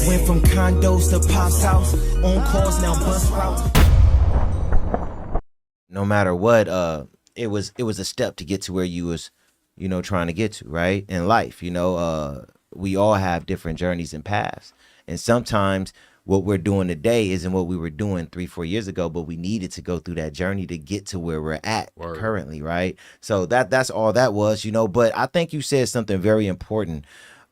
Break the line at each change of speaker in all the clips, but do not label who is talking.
Went from condos to Pop's house, on calls now bus routes.
No matter what, it was a step to get to where you was, trying to get to, right? In life, we all have different journeys and paths. And sometimes what we're doing today isn't what we were doing 3-4 years ago, but we needed to go through that journey to get to where we're at currently, right? So that's all that was, but I think you said something very important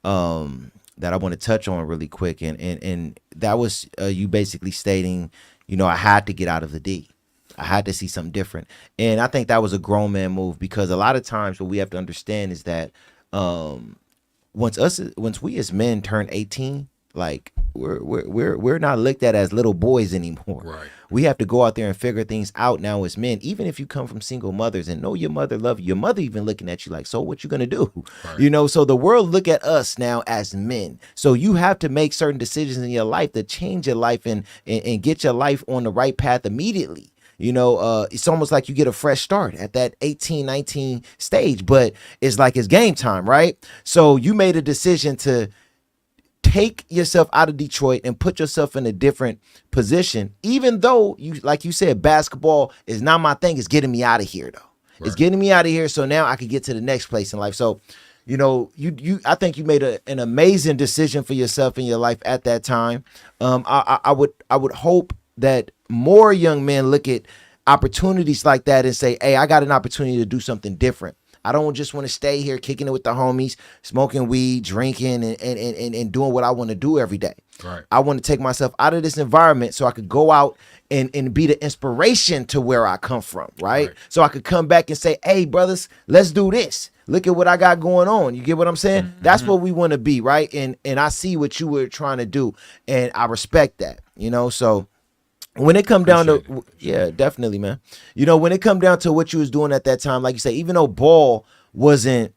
that I want to touch on really quick. And that was you basically stating, I had to get out of the D. I had to see something different. And I think that was a grown man move, because a lot of times what we have to understand is that once we as men turn 18, like we're not looked at as little boys anymore.
Right.
We have to go out there and figure things out now as men. Even if you come from single mothers and know your mother love you, your mother even looking at you like, so what you gonna do? Right. So the world look at us now as men. So you have to make certain decisions in your life to change your life and get your life on the right path immediately. It's almost like you get a fresh start at that 18, 19 stage, but it's like it's game time, right? So you made a decision to take yourself out of Detroit and put yourself in a different position, even though like you said, basketball is not my thing. It's getting me out of here though. Right. It's getting me out of here. So now I can get to the next place in life. So, I think you made an amazing decision for yourself in your life at that time. I would hope that more young men look at opportunities like that and say, hey, I got an opportunity to do something different. I don't just want to stay here kicking it with the homies, smoking weed, drinking, and doing what I want to do every day.
Right.
I want to take myself out of this environment so I could go out and be the inspiration to where I come from, right? So I could come back and say, hey, brothers, let's do this. Look at what I got going on. You get what I'm saying? Mm-hmm. That's what we want to be, right? And I see what you were trying to do, and I respect that, so when it come down to, yeah, definitely, man. When it come down to what you was doing at that time, like you say, even though ball wasn't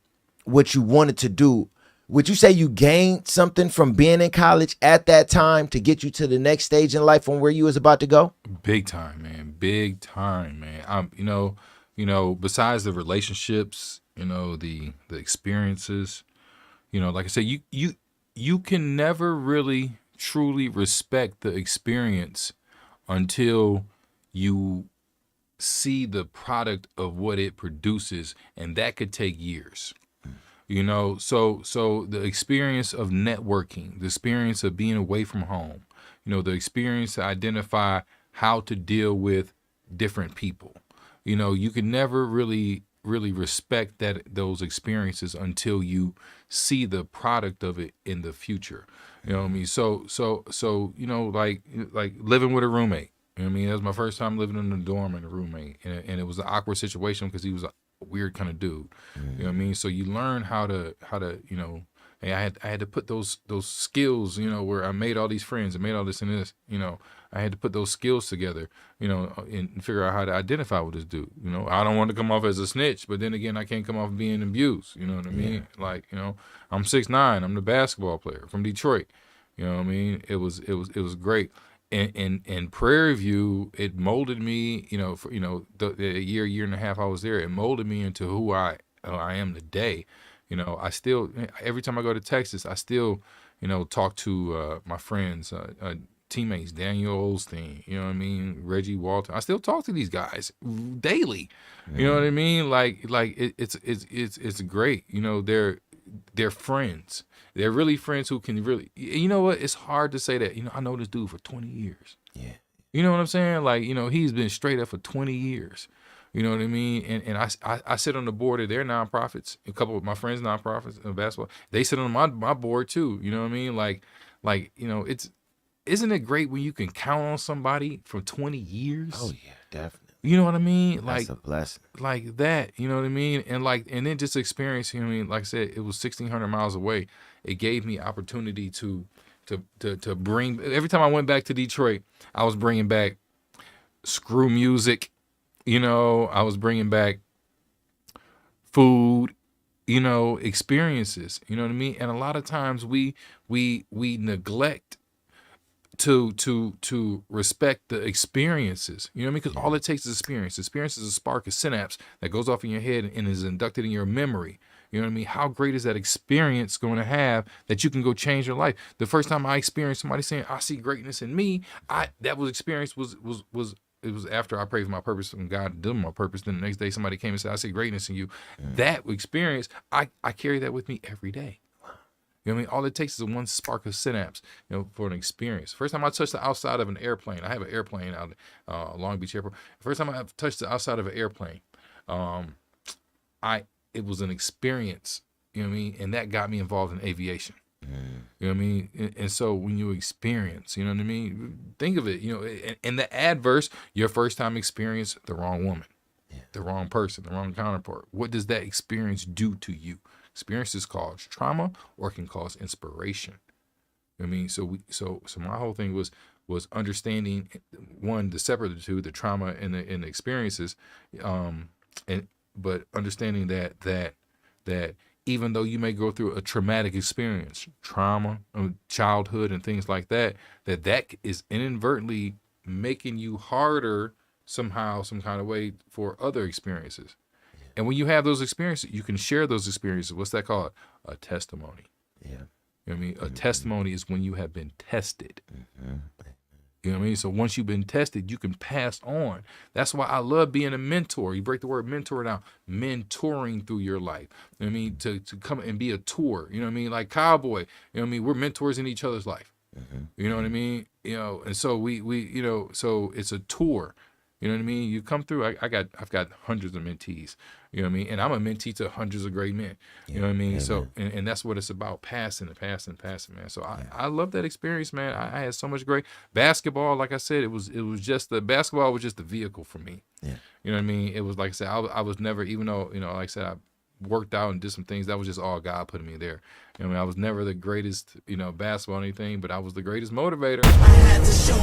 what you wanted to do, would you say you gained something from being in college at that time to get you to the next stage in life from where you was about to go?
Big time, man. Big time, man. Besides the relationships, the experiences, like I said, you can never really truly respect the experience until you see the product of what it produces, and that could take years. So the experience of networking, the experience of being away from home, the experience to identify how to deal with different people. You can never really respect those experiences until you see the product of it in the future. You know what I mean? So like living with a roommate. You know what I mean? That was my first time living in a dorm and a roommate, and it was an awkward situation because he was a weird kind of dude. You know what I mean? So you learn how to and I had to put those skills, where I made all these friends and made all this and this, I had to put those skills together, and figure out how to identify with this dude. I don't want to come off as a snitch, but then again, I can't come off being abused. You know what I mean? Like, I'm 6'9", I'm the basketball player from Detroit. You know what I mean? It was great. And Prairie View, it molded me, for the year and a half I was there, it molded me into who I am today. I still, every time I go to Texas, I still, talk to my friends, teammates, Daniel Olstein, you know what I mean, Reggie Walter. I still talk to these guys daily. You know what I mean? Like it's great. They're friends. They're really friends who can really, you know what? It's hard to say that, I know this dude for 20 years.
Yeah.
You know what I'm saying? Like, he's been straight up for 20 years. You know what I mean? And I sit on the board of their nonprofits. A couple of my friends' nonprofits in basketball, they sit on my board too. You know what I mean? Like, isn't it great when you can count on somebody for 20 years?
Oh yeah, definitely.
You know what I mean?
That's a blessing.
Like that, you know what I mean? And then just experience, like I said, it was 1,600 miles away. It gave me opportunity to bring, every time I went back to Detroit, I was bringing back screw music, I was bringing back food, experiences, you know what I mean? And a lot of times we neglect to respect the experiences, you know what I mean? Because all it takes is experience. Experience is a spark, a synapse that goes off in your head and is inducted in your memory. You know what I mean? How great is that experience going to have that you can go change your life? The first time I experienced somebody saying, I see greatness in me, that was experience was it was after I prayed for my purpose and God did my purpose. Then the next day somebody came and said, I see greatness in you. That experience, I carry that with me every day. You know what I mean? All it takes is one spark of synapse, for an experience. First time I touched the outside of an airplane, I have an airplane out at Long Beach Airport. First time I touched the outside of an airplane, it was an experience, you know what I mean? And that got me involved in aviation. You know what I mean? And so when you experience, you know what I mean? Think of it, in the adverse, your first time experience, the wrong woman, the wrong person, the wrong counterpart. What does that experience do to you? Experiences cause trauma or can cause inspiration. You know what I mean? So my whole thing was understanding, one, the separate of the two, the trauma and the experiences, but understanding that even though you may go through a traumatic experience, trauma, childhood, and things like that is inadvertently making you harder somehow, some kind of way for other experiences. And when you have those experiences, you can share those experiences. What's that called? A testimony. Yeah. You know what I mean? A testimony is when you have been tested. You know what I mean? So once you've been tested, you can pass on. That's why I love being a mentor. You break the word mentor down. Mentoring through your life. You know what I mean? To come and be a tour. You know what I mean? Like Cowboy. You know what I mean? We're mentors in each other's life. You know what I mean? And so we so it's a tour. You know what I mean? You come through. I've got hundreds of mentees. You know what I mean? And I'm a mentee to hundreds of great men. You know what I mean? So and that's what it's about, passing, man. So I love that experience, man. I had so much great basketball. Like I said, it was just the basketball was just the vehicle for me. Yeah. You know what I mean? It was like I said, I was never, even though, like I said, I worked out and did some things, that was just all God putting me there. You know what I mean? I was never the greatest, basketball or anything, but I was the greatest motivator.
I had to show